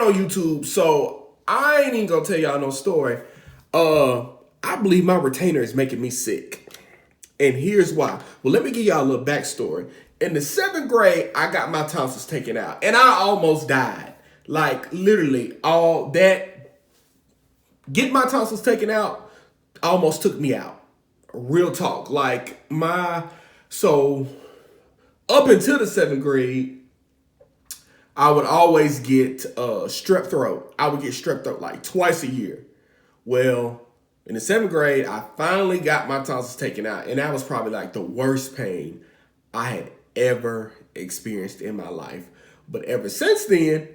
on YouTube, so I ain't even gonna tell y'all no story. I believe my retainer is making me sick. And here's why. Well, let me give y'all a little backstory. In the 7th grade, I got my tonsils taken out, and I almost died. Like, literally, all that, getting my tonsils taken out almost took me out. Real talk. So up until the 7th grade, I would always get strep throat. I would get strep throat like twice a year. Well, in the 7th grade, I finally got my tonsils taken out, and that was probably like the worst pain I had ever experienced in my life. But ever since then,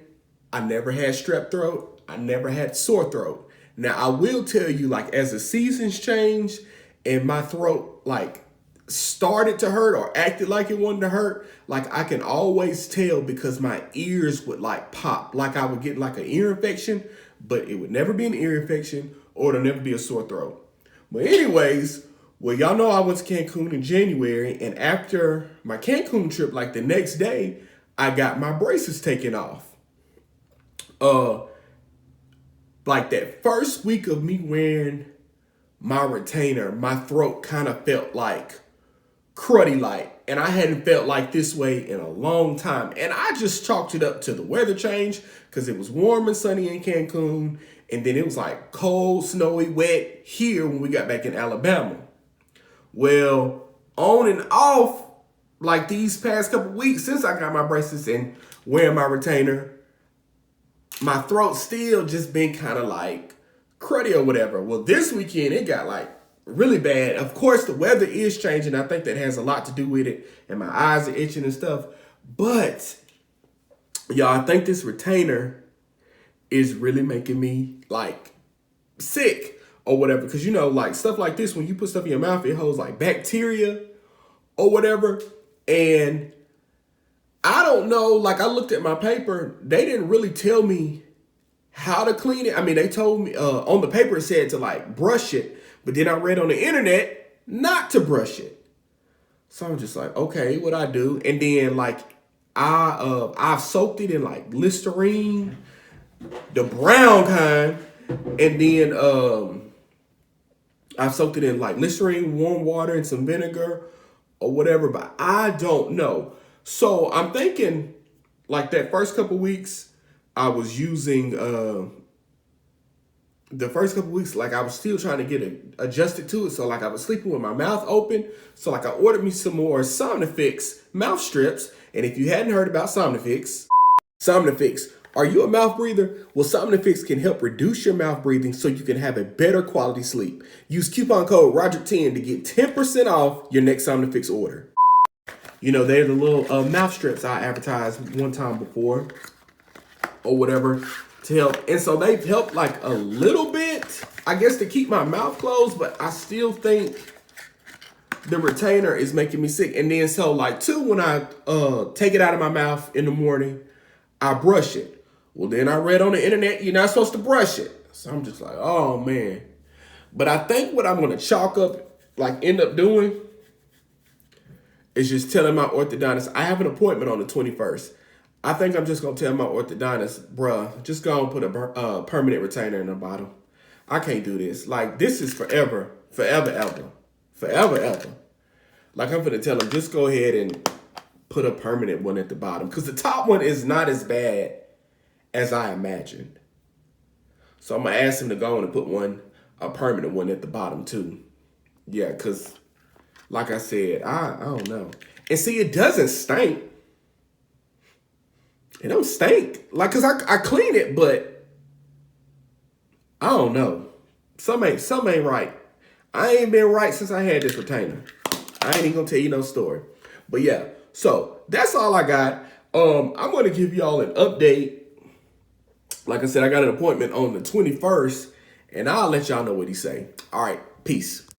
I never had strep throat. I never had sore throat. Now, I will tell you, like, as the seasons changed and my throat, like, started to hurt or acted like it wanted to hurt, like, I can always tell because my ears would, like, pop. Like, I would get, like, an ear infection, but it would never be an ear infection or it'll never be a sore throat. But anyways, well, y'all know I went to Cancun in January, and after my Cancun trip, like, the next day, I got my braces taken off. Like that first week of me wearing my retainer, my throat kind of felt like cruddy like, and I hadn't felt like this way in a long time. And I just chalked it up to the weather change because it was warm and sunny in Cancun, and then it was like cold, snowy, wet here when we got back in Alabama. Well, on and off, like these past couple weeks since I got my braces and wearing my retainer, my throat still just been kind of like cruddy or whatever. Well, this weekend it got like really bad. Of course, the weather is changing. I think that has a lot to do with it. And my eyes are itching and stuff. But y'all, I think this retainer is really making me like sick or whatever. Because, you know, like stuff like this, when you put stuff in your mouth, it holds like bacteria or whatever. And I don't know, like I looked at my paper, they didn't really tell me how to clean it. I mean, they told me on the paper it said to like brush it, but then I read on the internet not to brush it. So I'm just like, okay, what I do? And then like I've soaked it in like Listerine, the brown kind, and then I've soaked it in like Listerine, warm water, and some vinegar or whatever, but I don't know. So I'm thinking like that first couple weeks I was using the first couple weeks, like I was still trying to get adjusted to it. So like I was sleeping with my mouth open. So like I ordered me some more Somnifix mouth strips. And if you hadn't heard about Somnifix, are you a mouth breather? Well, Somnifix can help reduce your mouth breathing so you can have a better quality sleep. Use coupon code Roger10 to get 10% off your next Somnifix order. You know, they're the little mouth strips I advertised one time before or whatever to help. And so they've helped like a little bit, I guess, to keep my mouth closed, but I still think the retainer is making me sick. And then so like too, when I take it out of my mouth in the morning, I brush it. Well, then I read on the internet, you're not supposed to brush it. So I'm just like, oh man. But I think what I'm going to chalk up, like end up doing, is just telling my orthodontist, I have an appointment on the 21st. I think I'm just going to tell my orthodontist, bruh, just go and put a permanent retainer in the bottom. I can't do this. Like, this is forever, ever. Like, I'm going to tell him, just go ahead and put a permanent one at the bottom. Because the top one is not as bad as I imagined. So I'm going to ask him to go on and put a permanent one at the bottom, too. Yeah, because like I said, I don't know. And see, it doesn't stink. It don't stink. Like, because I clean it, but I don't know. Some ain't right. I ain't been right since I had this retainer. I ain't even going to tell you no story. But yeah, so that's all I got. I'm going to give y'all an update. Like I said, I got an appointment on the 21st, and I'll let y'all know what he say. All right, peace.